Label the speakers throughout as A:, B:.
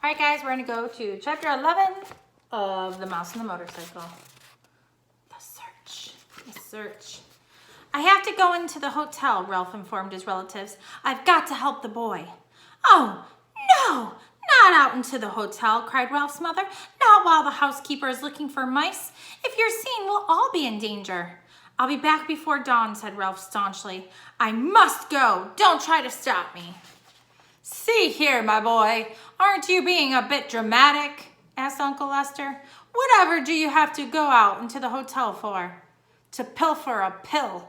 A: All right, guys, we're going to go to chapter 11 of The Mouse and the Motorcycle. The search. The search. I have to go into the hotel, Ralph informed his relatives. I've got to help the boy. Oh, no, not out into the hotel, cried Ralph's mother. Not while the housekeeper is looking for mice. If you're seen, we'll all be in danger. I'll be back before dawn, said Ralph staunchly. I must go. Don't try to stop me. See here, my boy, aren't you being a bit dramatic? Asked Uncle Lester. Whatever do you have to go out into the hotel for? To pilfer a pill,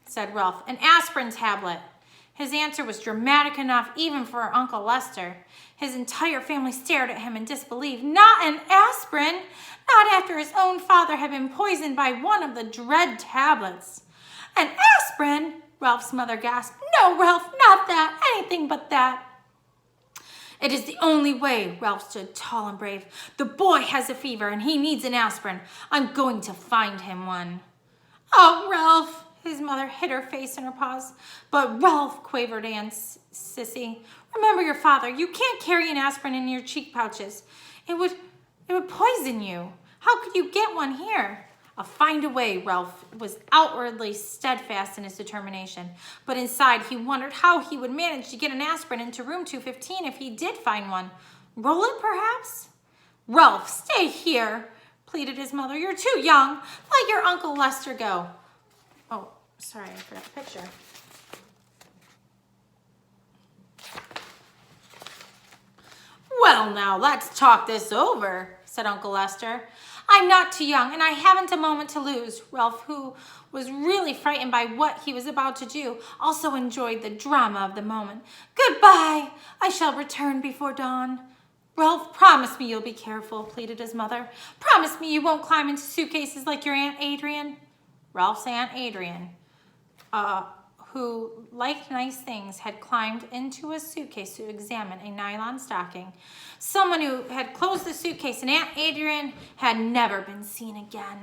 A: said Ralph, an aspirin tablet. His answer was dramatic enough even for Uncle Lester. His entire family stared at him in disbelief. Not an aspirin! Not after his own father had been poisoned by one of the dread tablets. An aspirin? Ralph's mother gasped. No, Ralph, not that. Anything but that. It is the only way, Ralph stood tall and brave. The boy has a fever and he needs an aspirin. I'm going to find him one. Oh, Ralph, his mother hid her face in her paws. But Ralph, quavered Aunt Sissy, remember your father. You can't carry an aspirin in your cheek pouches. It would poison you. How could you get one here? I'll find a way, Ralph was outwardly steadfast in his determination. But inside, he wondered how he would manage to get an aspirin into room 215 if he did find one. Roll it, perhaps? Ralph, stay here, pleaded his mother. You're too young. Let your Uncle Lester go. Oh, sorry, I forgot the picture. Well, now, let's talk this over, said Uncle Lester. I'm not too young, and I haven't a moment to lose. Ralph, who was really frightened by what he was about to do, also enjoyed the drama of the moment. Goodbye. I shall return before dawn. Ralph, promise me you'll be careful, pleaded his mother. Promise me you won't climb into suitcases like your Aunt Adrian. Ralph's Aunt Adrian, who liked nice things, had climbed into a suitcase to examine a nylon stocking. Someone who had closed the suitcase, and Aunt Adrian had never been seen again.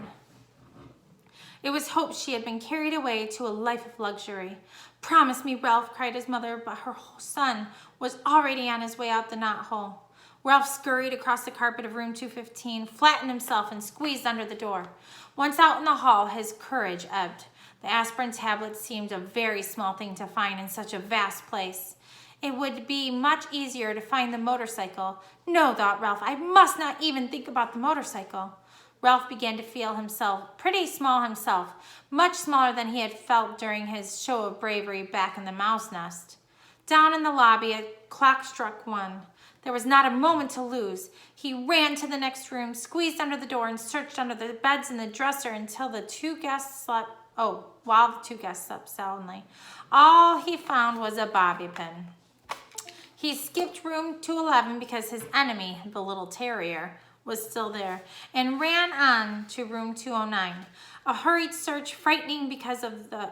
A: It was hoped she had been carried away to a life of luxury. Promise me, Ralph, cried his mother, but her son was already on his way out the knothole. Ralph scurried across the carpet of room 215, flattened himself, and squeezed under the door. Once out in the hall, his courage ebbed. The aspirin tablet seemed a very small thing to find in such a vast place. It would be much easier to find the motorcycle. No, thought Ralph, I must not even think about the motorcycle. Ralph began to feel himself pretty small himself, much smaller than he had felt during his show of bravery back in the mouse nest. Down in the lobby, a clock struck 1. There was not a moment to lose. He ran to the next room, squeezed under the door, and searched under the beds and the dresser until the two guests slept. Oh, while the two guests slept soundly. All he found was a bobby pin. He skipped room 211 because his enemy, the little terrier, was still there, and ran on to room 209. A hurried search, frightening because of the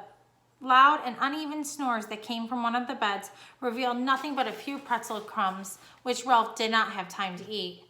A: loud and uneven snores that came from one of the beds, revealed nothing but a few pretzel crumbs, which Ralph did not have time to eat.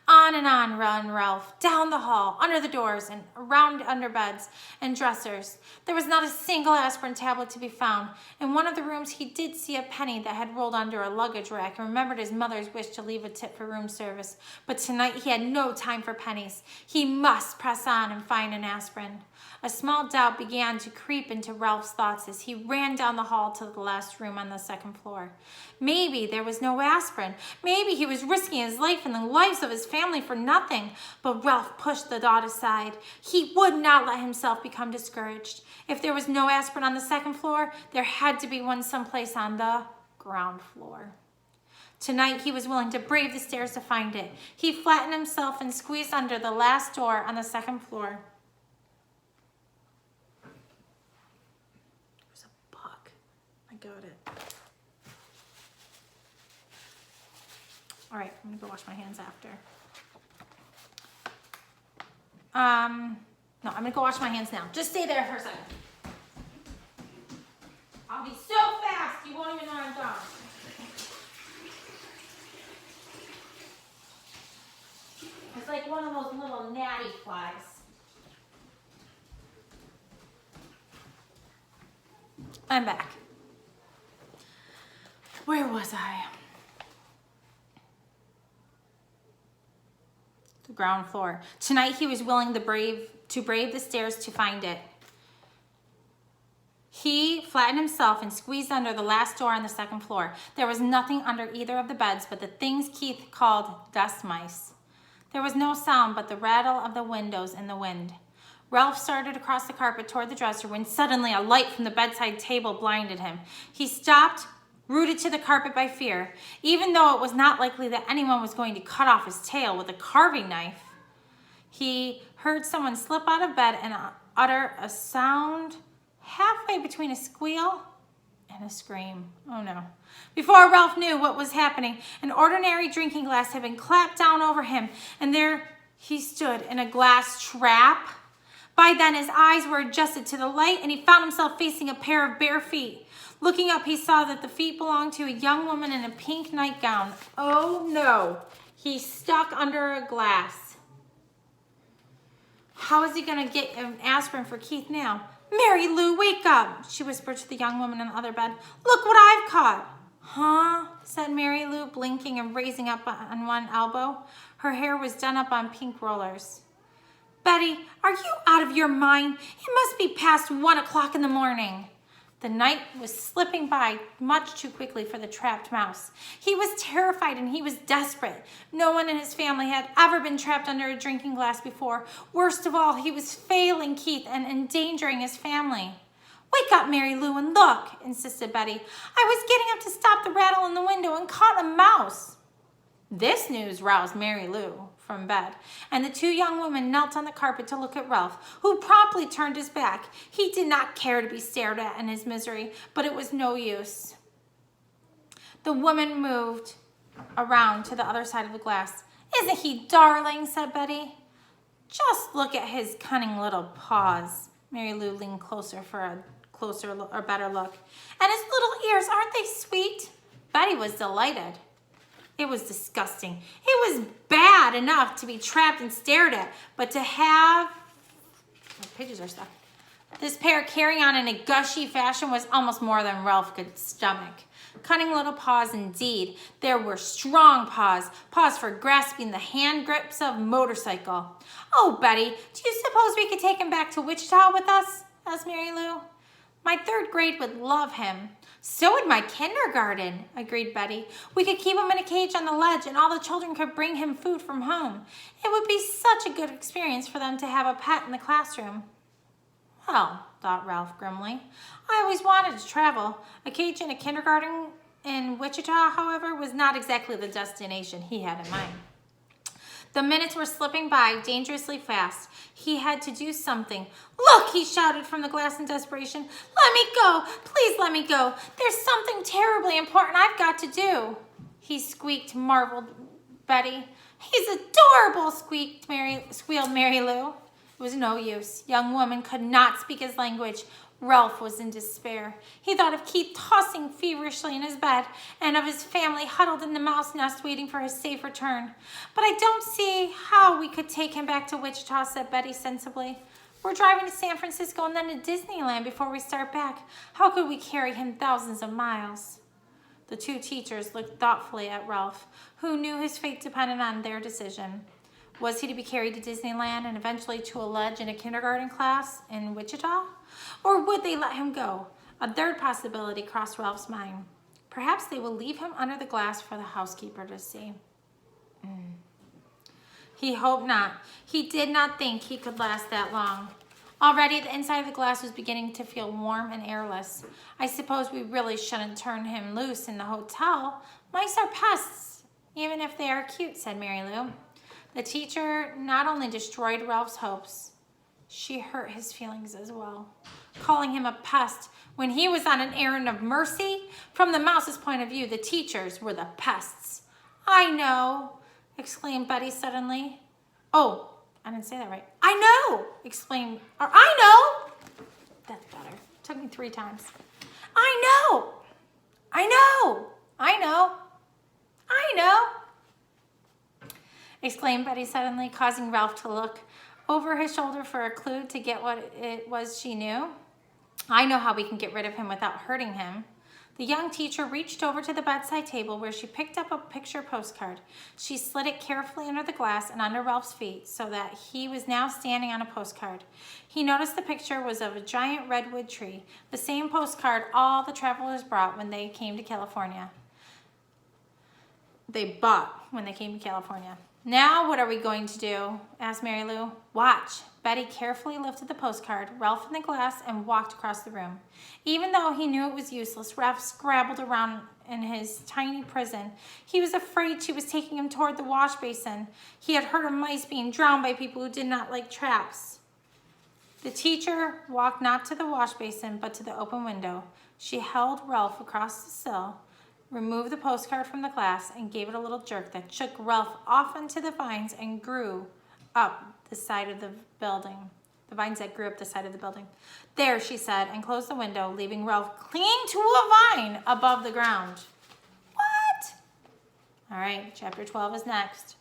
A: On and on ran Ralph, down the hall, under the doors, and around under beds and dressers. There was not a single aspirin tablet to be found. In one of the rooms, he did see a penny that had rolled under a luggage rack and remembered his mother's wish to leave a tip for room service. But tonight, he had no time for pennies. He must press on and find an aspirin. A small doubt began to creep into Ralph's thoughts as he ran down the hall to the last room on the second floor. Maybe there was no aspirin. Maybe he was risking his life and the lives of his family for nothing. But Ralph pushed the thought aside. He would not let himself become discouraged. If there was no aspirin on the second floor, there had to be one someplace on the ground floor. Tonight, he was willing to brave the stairs to find it. He flattened himself and squeezed under the last door on the second floor. Got it. All right, I'm gonna go wash my hands after. No, I'm gonna go wash my hands now. Just stay there for a second. I'll be so fast, you won't even know I'm gone. It's like one of those little gnatty flies. I'm back. Where was I? the ground floor. Tonight he was willing to brave the stairs to find it. He flattened himself and squeezed under the last door on the second floor. There was nothing under either of the beds but the things Keith called dust mice. There was no sound but the rattle of the windows in the wind. Ralph started across the carpet toward the dresser when suddenly a light from the bedside table blinded him. He stopped, rooted to the carpet by fear, even though it was not likely that anyone was going to cut off his tail with a carving knife. He heard someone slip out of bed and utter a sound halfway between a squeal and a scream. Oh no. Before Ralph knew what was happening, an ordinary drinking glass had been clapped down over him, and there he stood in a glass trap. By then his eyes were adjusted to the light, and he found himself facing a pair of bare feet. Looking up, he saw that the feet belonged to a young woman in a pink nightgown. Oh no. He's stuck under a glass. How is he going to get an aspirin for Keith now? Mary Lou, wake up, she whispered to the young woman in the other bed. Look what I've caught. Huh? Said Mary Lou, blinking and raising up on one elbow. Her hair was done up on pink rollers. Betty, are you out of your mind? It must be past 1 o'clock in the morning. The night was slipping by much too quickly for the trapped mouse. He was terrified and he was desperate. No one in his family had ever been trapped under a drinking glass before. Worst of all, he was failing Keith and endangering his family. Wake up, Mary Lou, and look, insisted Betty. I was getting up to stop the rattle in the window and caught a mouse. This news roused Mary Lou from bed, and the two young women knelt on the carpet to look at Ralph, who promptly turned his back. He did not care to be stared at in his misery, but it was no use. The woman moved around to the other side of the glass. Isn't he darling, said Betty. Just look at his cunning little paws. Mary Lou leaned closer for a better look. And his little ears, aren't they sweet? Betty was delighted. It was disgusting. It was bad enough to be trapped and stared at, but to have, my pages are stuck. This pair carrying on in a gushy fashion was almost more than Ralph could stomach. Cunning little paws indeed. There were strong paws, paws for grasping the hand grips of motorcycle. Oh, Betty, do you suppose we could take him back to Wichita with us? Asked Mary Lou. My third grade would love him. So would my kindergarten, agreed Betty. We could keep him in a cage on the ledge and all the children could bring him food from home. It would be such a good experience for them to have a pet in the classroom. Well, thought Ralph grimly, I always wanted to travel. A cage in a kindergarten in Wichita, however, was not exactly the destination he had in mind. The minutes were slipping by dangerously fast. He had to do something. Look, he shouted from the glass in desperation. Let me go. Please let me go. There's something terribly important I've got to do. He squeaked, marveled Betty. He's adorable, squealed Mary Lou. It was no use. Young woman could not speak his language. Ralph was in despair. He thought of Keith tossing feverishly in his bed and of his family huddled in the mouse nest waiting for his safe return. But I don't see how we could take him back to Wichita, said Betty sensibly. We're driving to San Francisco and then to Disneyland before we start back. How could we carry him thousands of miles? The two teachers looked thoughtfully at Ralph, who knew his fate depended on their decision. Was he to be carried to Disneyland and eventually to a ledge in a kindergarten class in Wichita? Or would they let him go? A third possibility crossed Ralph's mind. Perhaps they will leave him under the glass for the housekeeper to see. He hoped not. He did not think he could last that long. Already the inside of the glass was beginning to feel warm and airless. I suppose we really shouldn't turn him loose in the hotel. Mice are pests, even if they are cute, said Mary Lou. The teacher not only destroyed Ralph's hopes, she hurt his feelings as well. Calling him a pest when he was on an errand of mercy? From the mouse's point of view, the teachers were the pests. I know, exclaimed Betty suddenly. Oh, I didn't say that right. I know, exclaimed, or I know. That's better. Took me 3 times. I know, I know, I know, I know, exclaimed Betty suddenly, causing Ralph to look over his shoulder for a clue to get what it was she knew. I know how we can get rid of him without hurting him. The young teacher reached over to the bedside table where she picked up a picture postcard. She slid it carefully under the glass and under Ralph's feet so that he was now standing on a postcard. He noticed the picture was of a giant redwood tree, the same postcard all the travelers brought when they came to California. They bought when they came to California. Now what are we going to do? Asked Mary Lou. Watch. Betty carefully lifted the postcard, Ralph in the glass, and walked across the room. Even though he knew it was useless, Ralph scrabbled around in his tiny prison. He was afraid she was taking him toward the wash basin. He had heard of mice being drowned by people who did not like traps. The teacher walked not to the wash basin, but to the open window. She held Ralph across the sill, removed the postcard from the glass, and gave it a little jerk that shook Ralph off into the vines and grew up the side of the building. The vines that grew up the side of the building. There, she said, and closed the window, leaving Ralph clinging to a vine above the ground. What? All right, chapter 12 is next.